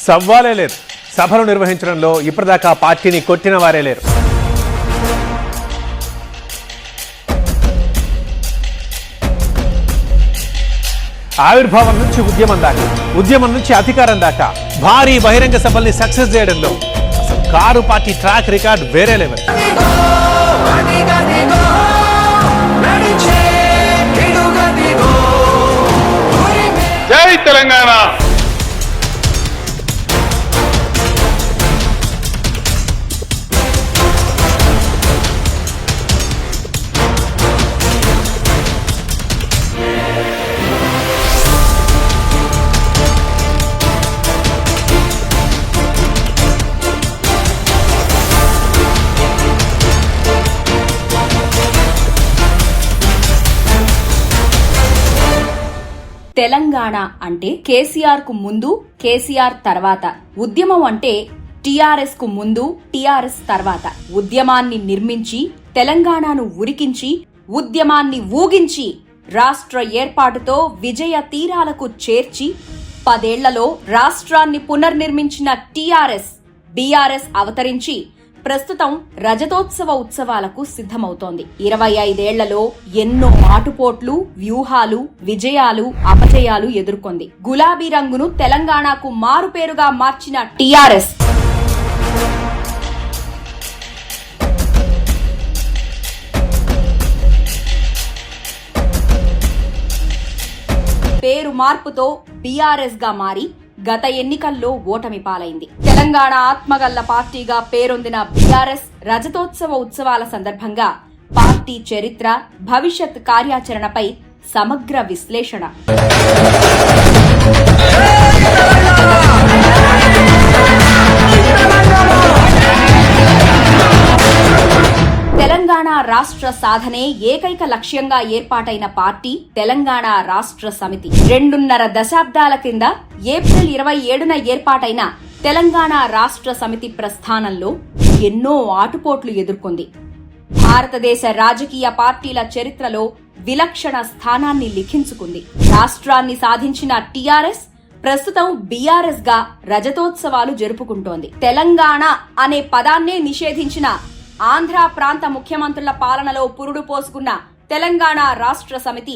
సవ్వాలే లేరు. సభలు నిర్వహించడంలో ఇప్పటిదాకా పార్టీని కొట్టిన వారే లేరు. ఆవిర్భావం నుంచి ఉద్యమం దాకా, ఉద్యమం నుంచి అధికారం దాకా భారీ బహిరంగ సభల్ని సక్సెస్ చేయడంలో అసలు కారు పార్టీ ట్రాక్ రికార్డ్ వేరే లెవెల్. జై తెలంగాణ. తెలంగాణ అంటే కేసీఆర్ కు ముందు, కేసీఆర్ తర్వాత. ఉద్యమం అంటే టీఆర్ఎస్ కు ముందు, టీఆర్ఎస్ తర్వాత. ఉద్యమాన్ని నిర్మించి, తెలంగాణను ఉరికించి, ఉద్యమాన్ని ఊగించి, రాష్ట్ర ఏర్పాటుతో విజయ తీరాలకు చేర్చి 10 ఏళ్లలో రాష్ట్రాన్ని పునర్నిర్మించిన టీఆర్ఎస్, బీఆర్ఎస్ అవతరించి ప్రస్తుతం రజతోత్సవ ఉత్సవాలకు సిద్ధమవుతోంది. 25 ఏళ్లలో ఎన్నో ఆటుపోట్లు, వ్యూహాలు, విజయాలు, అపజయాలు ఎదుర్కొంది. గులాబీ రంగును తెలంగాణకు మారుపేరుగా మార్చిన టీఆర్ఎస్ పేరు మార్పుతో బీఆర్ఎస్ గా మారి గత ఎన్నికల్లో ఓటమి పాలైంది. తెలంగాణ ఆత్మగల్ల పార్టీగా పేరొందిన బీఆర్ఎస్ రజతోత్సవ ఉత్సవాల సందర్భంగా పార్టీ చరిత్ర, భవిష్యత్ కార్యాచరణపై సమగ్ర విశ్లేషణ. తెలంగాణ రాష్ట్ర సాధనే ఏకైక లక్ష్యంగా ఏర్పాటైన పార్టీ తెలంగాణ రాష్ట్ర సమితి. 2.5 దశాబ్దాల కింద ఏప్రిల్ 27న ఏర్పాటైన తెలంగాణ రాష్ట్ర సమితి ప్రస్థానంలో ఎన్నో ఆటుపోట్లు ఎదుర్కొంది. భారతదేశ రాజకీయ పార్టీల చరిత్రలో విలక్షణ స్థానాన్ని లిఖించుకుంది. రాష్ట్రాన్ని సాధించిన టీఆర్ఎస్ ప్రస్తుతం బీఆర్ఎస్ గా రజతోత్సవాలు జరుపుకుంటోంది. తెలంగాణ అనే పదాన్నే నిషేధించిన ఆంధ్ర ప్రాంత ముఖ్యమంత్రుల పాలనలో పురుడు పోసుకున్న తెలంగాణ రాష్ట్ర సమితి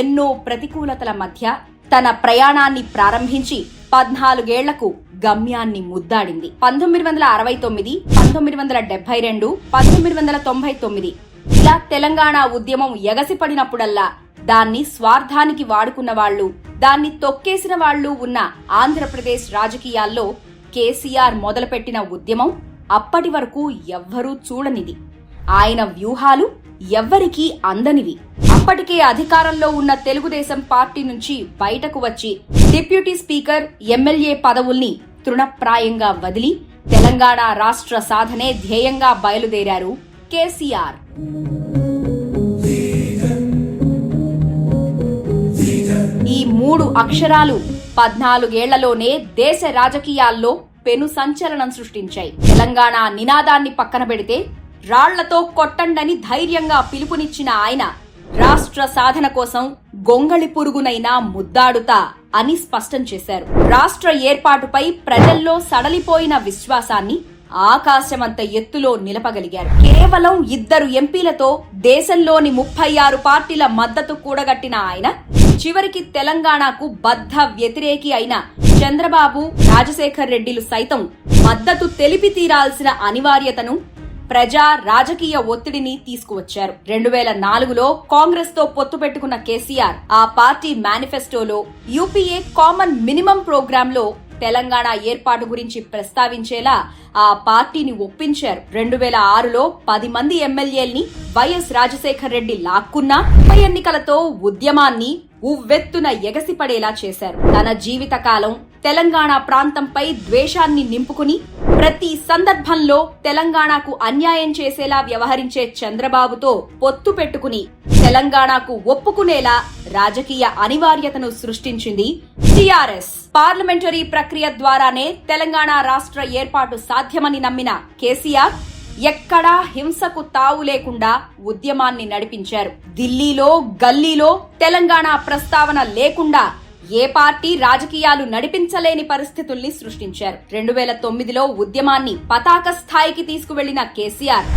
ఎన్నో ప్రతికూలతల మధ్య తన ప్రయాణాన్ని ప్రారంభించి 14 ఏళ్లకు గమ్యాన్ని ముద్దాడింది. 1969, 1972, 1999 ఇలా తెలంగాణ ఉద్యమం ఎగసిపడినప్పుడల్లా దాన్ని స్వార్థానికి వాడుకున్న వాళ్లు, దాన్ని తొక్కేసిన వాళ్లు ఉన్న ఆంధ్రప్రదేశ్ రాజకీయాల్లో కేసీఆర్ మొదలుపెట్టిన ఉద్యమం అప్పటి వరకు ఎవ్వరూ చూడనిది. ఆయన వ్యూహాలు ఎవ్వరికీ అందనివి. అప్పటికే అధికారంలో ఉన్న తెలుగుదేశం పార్టీ నుంచి బయటకు వచ్చి డిప్యూటీ స్పీకర్, ఎమ్మెల్యే పదవుల్ని తృణప్రాయంగా వదిలి తెలంగాణ రాష్ట్ర సాధనే ధ్యేయంగా బయలుదేరారు కేసీఆర్. ఈ 3 అక్షరాలు 14 ఏళ్లలోనే దేశ రాజకీయాల్లో పెను సంచలనం సృష్టించాయి. తెలంగాణ నినాదాన్ని పక్కన పెడితే రాళ్లతో కొట్టండని ధైర్యంగా పిలుపునిచ్చిన ఆయన రాష్ట్ర సాధన కోసం గొంగళి పురుగునైనా ముద్దాడుతా అని స్పష్టం చేశారు. రాష్ట్ర ఏర్పాటుపై ప్రజల్లో సడలిపోయిన విశ్వాసాన్ని ఆకాశమంత ఎత్తులో నిలపగలిగారు. కేవలం 2 ఎంపీలతో దేశంలోని 36 పార్టీల మద్దతు కూడగట్టిన ఆయన చివరికి తెలంగాణకు బద్ధ వ్యతిరేకి అయిన చంద్రబాబు, రాజశేఖర్ రెడ్డిలు సైతం మద్దతు తెలిపి తీరాల్సిన అనివార్యతను, ప్రజా రాజకీయ ఒత్తిడిని తీసుకువచ్చారు. 2004లో కాంగ్రెస్ తో పొత్తు పెట్టుకున్న కేసీఆర్ ఆ పార్టీ మేనిఫెస్టోలో యూపీఏ కామన్ మినిమం ప్రోగ్రాంలో తెలంగాణ ఏర్పాటు గురించి ప్రస్తావించేలా ఆ పార్టీని ఒప్పించారు. 2006లో 10 మంది ఎమ్మెల్యేల్ని వైఎస్ రాజశేఖర్ రెడ్డి లాక్కున్నా ఉప ఎన్నికలతో ఉద్యమాన్ని ఉవ్వెత్తున ఎగసిపడేలా చేశారు. తన జీవితకాలం తెలంగాణ ప్రాంతంపై ద్వేషాన్ని నింపుకుని ప్రతి సందర్భంలో తెలంగాణకు అన్యాయం చేసేలా వ్యవహరించే చంద్రబాబుతో పొత్తు పెట్టుకుని తెలంగాణకు ఒప్పుకునేలా రాజకీయ అనివార్యతను సృష్టించింది టీఆర్ఎస్. పార్లమెంటరీ ప్రక్రియ ద్వారానే తెలంగాణ రాష్ట్ర ఏర్పాటు సాధ్యమని నమ్మిన కేసీఆర్ ఎక్కడా హింసకు తావు లేకుండా ఉద్యమాన్ని నడిపించారు. ఢిల్లీలో, గల్లీలో తెలంగాణ ప్రస్తావన లేకుండా ఏ పార్టీ రాజకీయాలు నడిపించలేని పరిస్థితుల్ని సృష్టించారు. 2009లో ఉద్యమాన్ని పతాక స్థాయికి తీసుకువెళ్లిన కేసీఆర్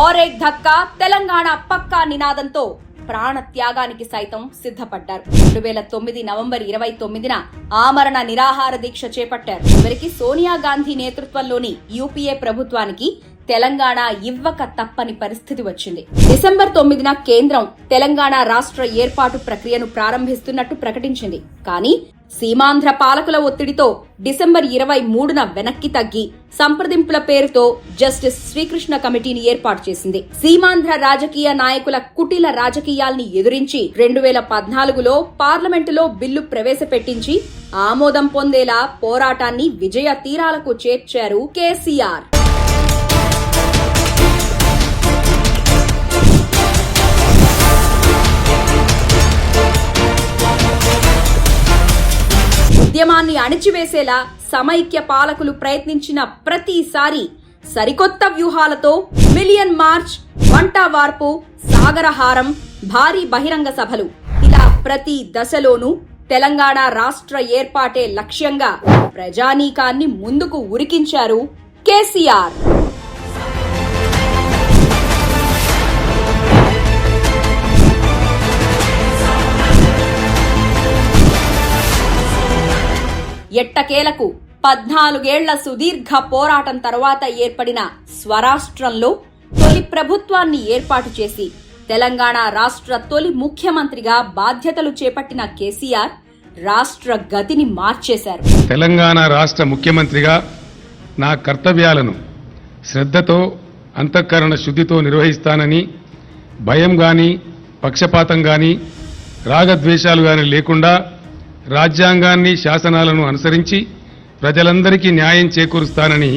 और एक धक्का తెలంగాణ పక్కా నినాదంతో ప్రాణ త్యాగానికి సైతం సిద్ధపడ్డారు. 2009 నవంబర్ 29న ఆమరణ నిరాహార దీక్ష చేపట్టారు. చివరికి సోనియా గాంధీ నేతృత్వంలోని యూపీఏ ప్రభుత్వానికి తెలంగాణ ఇవ్వక తప్పని పరిస్థితి వచ్చింది. డిసెంబర్ 9న కేంద్రం తెలంగాణ రాష్ట్ర ఏర్పాటు ప్రక్రియను ప్రారంభిస్తున్నట్టు ప్రకటించింది. కానీ సీమాంధ్ర పాలకుల ఒత్తిడితో డిసెంబర్ 23న వెనక్కి తగ్గి సంప్రదింపుల పేరుతో జస్టిస్ శ్రీకృష్ణ కమిటీని ఏర్పాటు చేసింది. సీమాంధ్ర రాజకీయ నాయకుల కుటిల రాజకీయాల్ని ఎదురించి 2014లో పార్లమెంటులో బిల్లు ప్రవేశపెట్టించి ఆమోదం పొందేలా పోరాటాన్ని విజయ తీరాలకు చేర్చారు కేసీఆర్. ఉద్యమాన్ని అణిచివేసేలా సమైక్య పాలకులు ప్రయత్నించిన ప్రతిసారి సరికొత్త వ్యూహాలతో మిలియన్ మార్చ్, వంట వార్పు, సాగరహారం, భారీ బహిరంగ సభలు ఇలా ప్రతి దశలోనూ తెలంగాణ రాష్ట్ర ఏర్పాటే లక్ష్యంగా ప్రజానీకాన్ని ముందుకు ఉరికించారు కేసీఆర్. ఎట్టకేలకు 14 ఏళ్ల సుదీర్ఘ పోరాటం తర్వాత ఏర్పడిన స్వరాష్ట్రంలో తొలి ప్రభుత్వాన్ని ఏర్పాటు చేసి తెలంగాణ రాష్ట్ర తొలి ముఖ్యమంత్రిగా బాధ్యతలు చేపట్టిన కేసీఆర్ రాష్ట్ర గతిని మార్చేశారు. తెలంగాణ రాష్ట్ర ముఖ్యమంత్రిగా నా కర్తవ్యాలను శ్రద్ధతో అంతఃకరణ శుద్ధితో నిర్వహిస్తానని, భయం గాని పక్షపాతం గాని రాగద్వేషాలు గాని లేకుండా రాజ్యాంగాన్ని, శాసనాలను అనుసరించి ప్రజలందరికీ న్యాయం చేకూరుస్తానని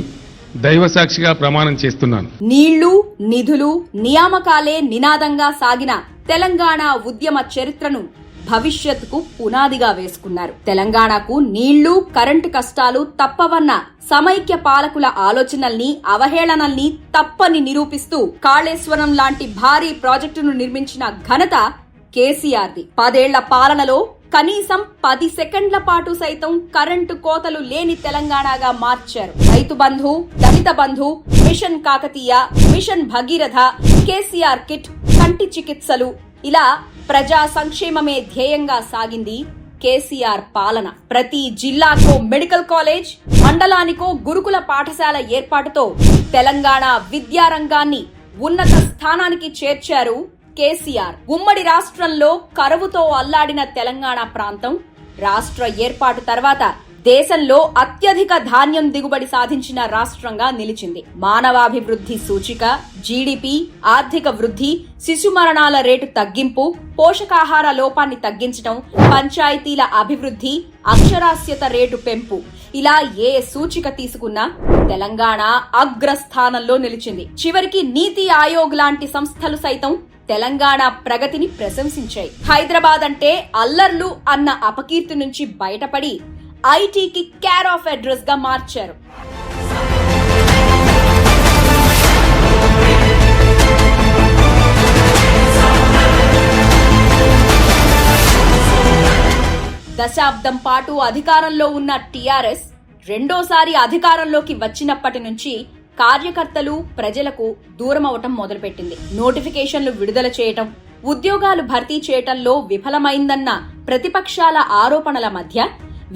దైవసాక్షిగా ప్రమాణం చేస్తున్నాను. నీళ్లు, నిధులు, నియామకాలే నినాదంగా సాగిన తెలంగాణ ఉద్యమ చరిత్రను భవిష్యత్తుకు పునాదిగా వేసుకున్నారు. తెలంగాణకు నీళ్లు, కరెంటు కష్టాలు తప్పవన్న సమైక్య పాలకుల ఆలోచనల్ని, అవహేళనల్ని తప్పని నిరూపిస్తూ కాళేశ్వరం లాంటి భారీ ప్రాజెక్టును నిర్మించిన ఘనత కేసీఆర్ది. 10 ఏళ్ల పాలనలో కనీసం 10 సెకండ్ల పాటు సైతం కరెంటు కోతలు లేని తెలంగాణగా మార్చారు. Rythu Bandhu, Dalit Bandhu, mission Kakatiya, mission Bhagiratha, KCR kit, కంటి చికిత్సలు ఇలా ప్రజా సంక్షేమమే ధ్యేయంగా సాగింది కేసీఆర్ పాలన. ప్రతి జిల్లాకో మెడికల్ కాలేజ్, మండలానికో గురుకుల పాఠశాల ఏర్పాటుతో తెలంగాణ విద్యారంగాన్ని ఉన్నత స్థానానికి చేర్చారు కేసీఆర్. ఉమ్మడి రాష్ట్రంలో కరువుతో అల్లాడిన తెలంగాణ ప్రాంతం రాష్ట్ర ఏర్పాటు తర్వాత దేశంలో అత్యధిక ధాన్యం దిగుబడి సాధించిన రాష్ట్రంగా నిలిచింది. మానవాభివృద్ధి సూచిక, జీడీపీ, ఆర్థిక వృద్ధి, శిశు మరణాల రేటు తగ్గింపు, పోషకాహార లోపాన్ని తగ్గించడం, పంచాయతీల అభివృద్ధి, అక్షరాస్యత రేటు పెంపు ఇలా ఏ సూచిక తీసుకున్నా తెలంగాణ అగ్రస్థానంలో నిలిచింది. చివరికి నీతి ఆయోగ్ లాంటి సంస్థలు సైతం తెలంగాణ ప్రగతిని ప్రశంసించాయి. హైదరాబాద్ అంటే అల్లర్లు అన్న అపకీర్తి నుంచి బయటపడి ఐటీకి కేర్ ఆఫ్ అడ్రస్ గా మార్చారు. దశాబ్దం పాటు అధికారంలో ఉన్న టీఆర్ఎస్ రెండోసారి అధికారంలోకి వచ్చినప్పటి నుంచి కార్యకర్తలు, ప్రజలకు దూరమవటం మొదలుపెట్టింది. నోటిఫికేషన్లు విడుదల చేయటం, ఉద్యోగాలు భర్తీ చేయటంలో విఫలమైందన్న ప్రతిపక్షాల ఆరోపణల మధ్య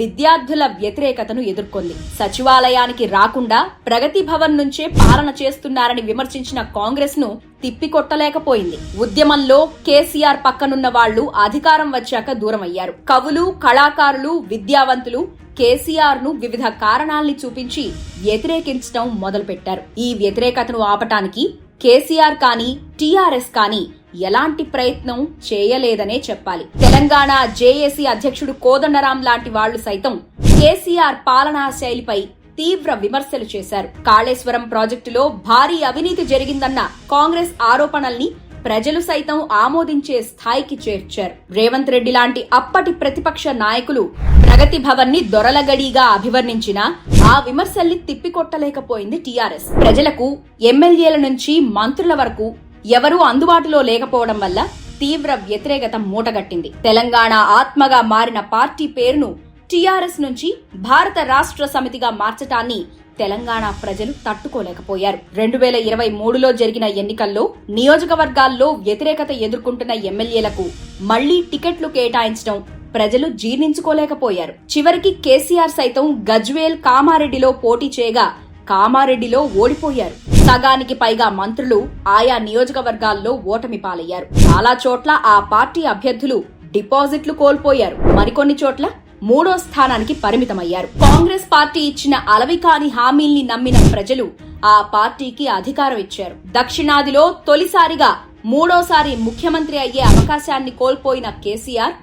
విద్యార్థుల వ్యతిరేకతను ఎదుర్కొంది. సచివాలయానికి రాకుండా ప్రగతి భవన్ నుంచే పాలన చేస్తున్నారని విమర్శించిన కాంగ్రెస్ ను తిప్పికొట్టలేకపోయింది. ఉద్యమంలో కేసీఆర్ పక్కనున్న వాళ్లు అధికారం వచ్చాక దూరమయ్యారు. కవులు, కళాకారులు, విద్యావంతులు కేసీఆర్ ను వివిధ కారణాల్ని చూపించి వ్యతిరేకించడం మొదలుపెట్టారు. ఈ వ్యతిరేకతను ఆపటానికి కేసీఆర్ కానీ టీఆర్ఎస్ కానీ ఎలాంటి ప్రయత్నం చేయలేదనే చెప్పాలి. తెలంగాణ జేఏసీ అధ్యక్షుడు కోదండరాం లాంటి వాళ్లు సైతం కేసీఆర్ పాలనా శైలిపై తీవ్ర విమర్శలు చేశారు. కాళేశ్వరం ప్రాజెక్టులో భారీ అవినీతి జరిగిందన్న కాంగ్రెస్ ఆరోపణల్ని ప్రజలు సైతం ఆమోదించే స్థాయికి చేర్చారు. రేవంత్ రెడ్డి లాంటి అప్పటి ప్రతిపక్ష నాయకులు ప్రగతి భవన్ ని దొరలగడిగా అభివర్ణించినా ఆ విమర్శల్ని తిప్పికొట్టలేకపోయింది టీఆర్ఎస్. ప్రజలకు ఎమ్మెల్యేల నుంచి మంత్రుల వరకు ఎవరూ అందుబాటులో లేకపోవడం వల్ల తీవ్ర వ్యతిరేకత మూటగట్టింది. తెలంగాణ ఆత్మగా మారిన పార్టీ పేరును టీఆర్ఎస్ నుంచి భారత రాష్ట్ర సమితిగా మార్చటాన్ని తెలంగాణ ప్రజలు తట్టుకోలేకపోయారు. 2023లో జరిగిన ఎన్నికల్లో నియోజకవర్గాల్లో వ్యతిరేకత ఎదుర్కొంటున్న ఎమ్మెల్యేలకు మళ్లీ టికెట్లు కేటాయించడం ప్రజలు జీర్ణించుకోలేకపోయారు. చివరికి కేసీఆర్ సైతం గజ్వేల్, కామారెడ్డిలో పోటీ చేయగా కామారెడ్డిలో ఓడిపోయారు. సగానికి పైగా మంత్రులు ఆయా నియోజకవర్గాల్లో ఓటమి పాలయ్యారు. చాలా చోట్ల ఆ పార్టీ అభ్యర్థులు డిపాజిట్లు కోల్పోయారు. మరికొన్ని చోట్ల 3వ స్థానానికి పరిమితమయ్యారు. కాంగ్రెస్ పార్టీ ఇచ్చిన అలవికాని హామీల్ని నమ్మిన ప్రజలు ఆ పార్టీకి అధికారం ఇచ్చారు. దక్షిణాదిలో తొలిసారిగా 3వసారి ముఖ్యమంత్రి అయ్యే అవకాశాన్ని కోల్పోయిన కేసీఆర్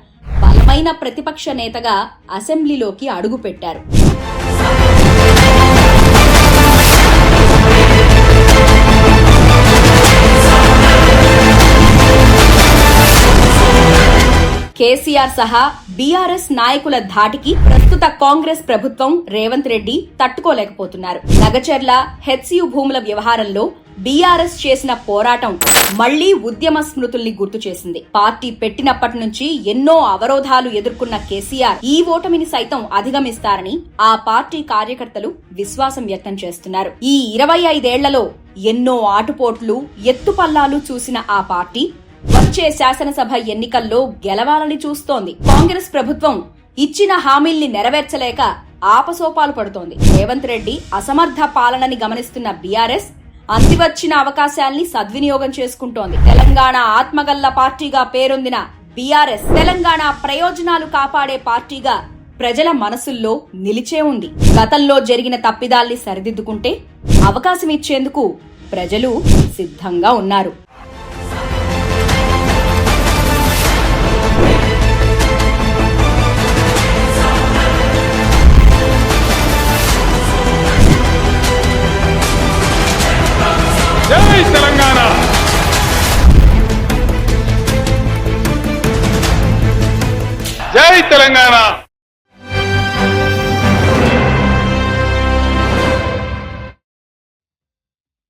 బలమైన ప్రతిపక్ష నేతగా అసెంబ్లీలోకి అడుగుపెట్టారు. కేసీఆర్ సహా బీఆర్ఎస్ నాయకుల ధాటికి ప్రస్తుత కాంగ్రెస్ ప్రభుత్వం, రేవంత్ రెడ్డి తట్టుకోలేకపోతున్నారు. నగచర్ల, హెచ్సియు భూముల వ్యవహారంలో బీఆర్ఎస్ చేసిన పోరాటం మళ్లీ ఉద్యమ స్మృతుల్ని గుర్తు చేసింది. పార్టీ పెట్టినప్పటి నుంచి ఎన్నో అవరోధాలు ఎదుర్కొన్న కేసీఆర్ ఈ ఓటమిని సైతం అధిగమిస్తారని ఆ పార్టీ కార్యకర్తలు విశ్వాసం వ్యక్తం చేస్తున్నారు. ఈ 25 ఏళ్లలో ఎన్నో ఆటుపోట్లు, ఎత్తుపల్లాలు చూసిన ఆ పార్టీ వచ్చే శాసనసభ ఎన్నికల్లో గెలవాలని చూస్తోంది. కాంగ్రెస్ ప్రభుత్వం ఇచ్చిన హామీల్ని నెరవేర్చలేక ఆపసోపాలు పడుతోంది. రేవంత్ రెడ్డి అసమర్థ పాలనని గమనిస్తున్న బీఆర్ఎస్ అందివచ్చిన అవకాశాల్ని సద్వినియోగం చేసుకుంటోంది. తెలంగాణ ఆత్మగల్ల పార్టీగా పేరొందిన బీఆర్ఎస్ తెలంగాణ ప్రయోజనాలు కాపాడే పార్టీగా ప్రజల మనసుల్లో నిలిచే ఉంది. గతంలో జరిగిన తప్పిదాల్ని సరిదిద్దుకుంటే అవకాశం ఇచ్చేందుకు ప్రజలు సిద్ధంగా ఉన్నారు. జై తెలంగాణ! జై తెలంగాణ!